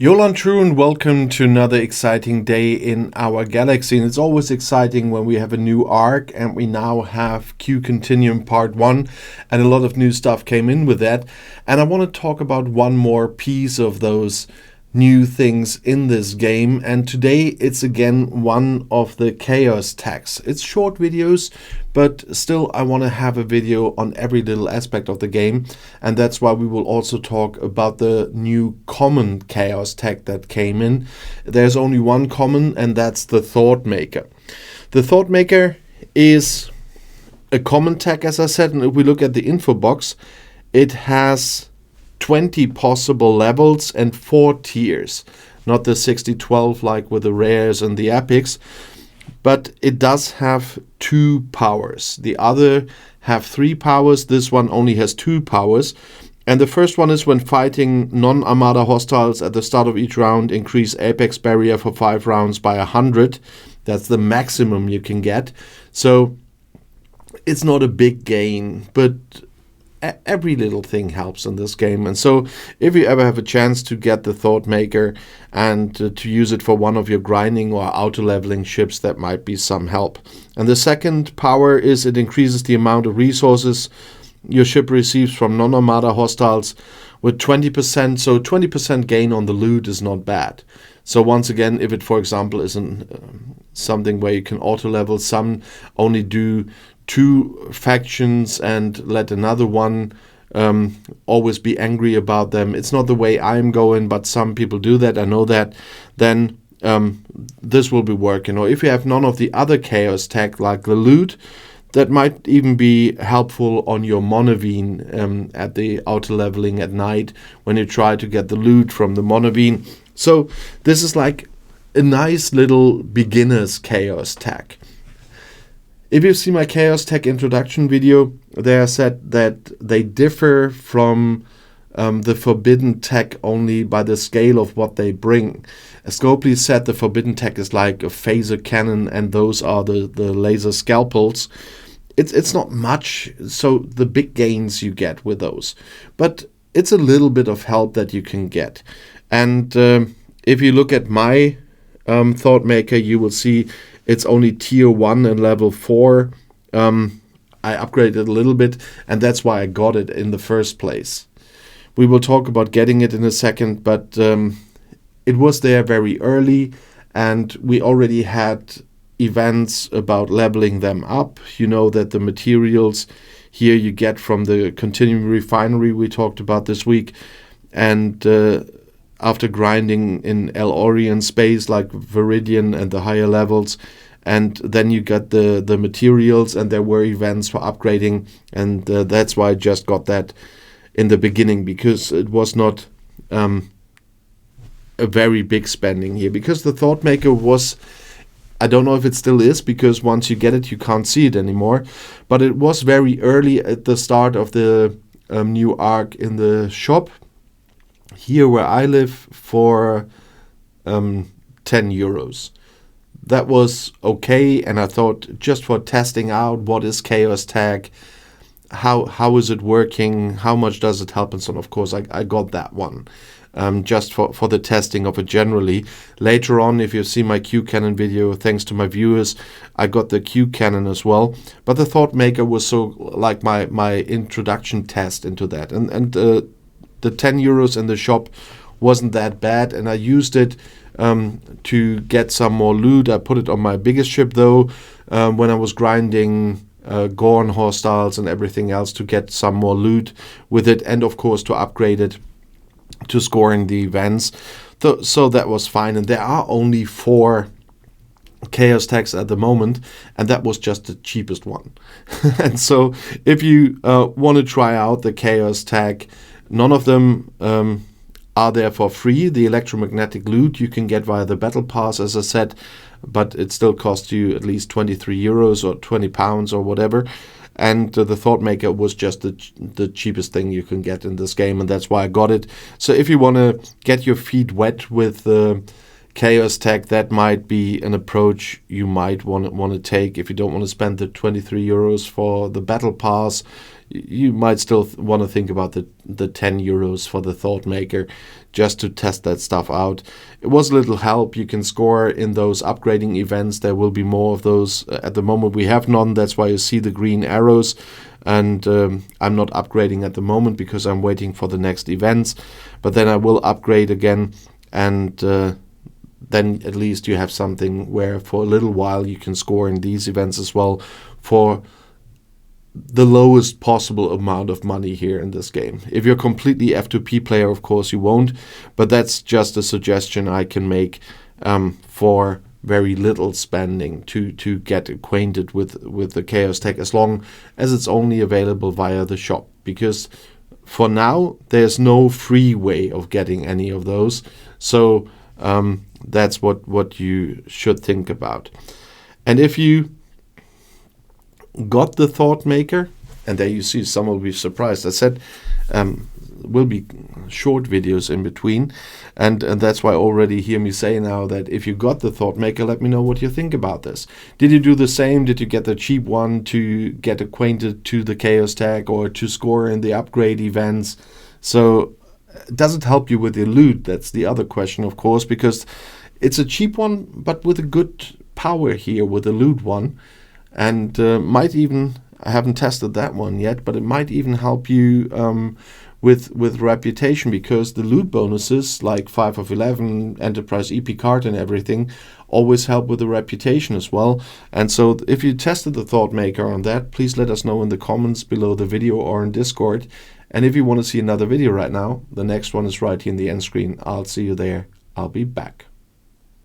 Jolan True and welcome to another exciting day in our galaxy. And it's always exciting when we have a new arc, and we now have Q Continuum Part 1, and a lot of new stuff came in with that. And I want to talk about one more piece of those new things in this game, and today it's again one of the chaos tags. It's short videos, but still I want to have a video on every little aspect of the game, and that's why we will also talk about the new common chaos tag that came in. There's only one common, and that's the Thought Maker. The Thought Maker is a common tag, as I said, and if we look at the info box, it has 20 possible levels and 4 tiers, not the 60-12 like with the rares and the epics, but it does have 2 powers. The other have 3 powers. This one only has 2 powers, and the first one is when fighting non-armada hostiles at the start of each round, increase apex barrier for 5 rounds by 100. That's the maximum you can get, so it's not a big gain, but every little thing helps in this game. And so if you ever have a chance to get the Thought Maker and to use it for one of your grinding or auto-leveling ships, that might be some help. And the second power is it increases the amount of resources your ship receives from non-armada hostiles with 20%. So 20% gain on the loot is not bad. So once again, if it, for example, isn't something where you can auto-level, some only do 2 factions and let another one always be angry about them. It's not the way I'm going, but some people do that, I know that. Then this will be working. Or if you have none of the other chaos tag like the loot, that might even be helpful on your Monavine at the auto leveling at night when you try to get the loot from the Monavine. So this is like a nice little beginner's chaos tag. If you see my chaos tag introduction video, there I said that they differ from the forbidden tag only by the scale of what they bring. Scopely said the forbidden tag is like a phaser cannon, and those are the laser scalpels. It's not much, so the big gains you get with those, but it's a little bit of help that you can get. And if you look at my Thought Maker, you will see it's only tier 1 and level 4. I upgraded a little bit, and that's why I got it in the first place. We will talk about getting it in a second, but it was there very early, and we already had events about leveling them up. You know that the materials here you get from the Continuum Refinery we talked about this week, and after grinding in El Orion space like Viridian and the higher levels, and then you got the materials, and there were events for upgrading, and that's why I just got that in the beginning, because it was not a very big spending here, because the Thought Maker was, I don't know if it still is, because once you get it you can't see it anymore, but it was very early at the start of the new arc in the shop here where I live for 10 euros. That was okay, and I thought just for testing out what is chaos tag, how is it working, how much does it help, and so on. Of course I got that one just for the testing of it generally. Later on, if you see my Q Cannon video, thanks to my viewers, I got the Q Cannon as well. But the Thought Maker was so like my introduction test into that, and the 10 euros in the shop wasn't that bad, and I used it to get some more loot. I put it on my biggest ship though, when I was grinding Gorn hostiles and everything else, to get some more loot with it, and of course to upgrade it to scoring the events. So that was fine, and there are only 4 chaos tags at the moment, and that was just the cheapest one. And so if you want to try out the chaos tag, none of them are there for free. The electromagnetic loot you can get via the battle pass, as I said, but it still costs you at least 23 euros or 20 pounds or whatever. And the Thought Maker was just the cheapest thing you can get in this game, and that's why I got it. So if you want to get your feet wet with Chaos Tag, that might be an approach you might want to take. If you don't want to spend the 23 euros for the battle pass, you might still want to think about the 10 euros for the Thought Maker, just to test that stuff out. It was a little help. You can score in those upgrading events. There will be more of those. At the moment we have none. That's why you see the green arrows. And I'm not upgrading at the moment because I'm waiting for the next events. But then I will upgrade again, and then at least you have something where for a little while you can score in these events as well for the lowest possible amount of money here in this game. If you're completely F2P player, of course you won't, but that's just a suggestion I can make for very little spending to get acquainted with the Chaos Tag, as long as it's only available via the shop, because for now there's no free way of getting any of those. So that's what you should think about. And if you got the Thought Maker, and there you see, some will be surprised. I said will be short videos in between, and that's why already hear me say now that if you got the Thought Maker, let me know what you think about this. Did you do the same? Did you get the cheap one to get acquainted to the Chaos Tag or to score in the upgrade events? So does it help you with the loot? That's the other question, of course, because it's a cheap one but with a good power here with the loot one. And might even, I haven't tested that one yet, but it might even help you with reputation, because the loot bonuses like 5 of 11, Enterprise EP card and everything always help with the reputation as well. And so if you tested the Thought Maker on that, please let us know in the comments below the video or in Discord. And if you want to see another video right now, the next one is right here in the end screen. I'll see you there. I'll be back.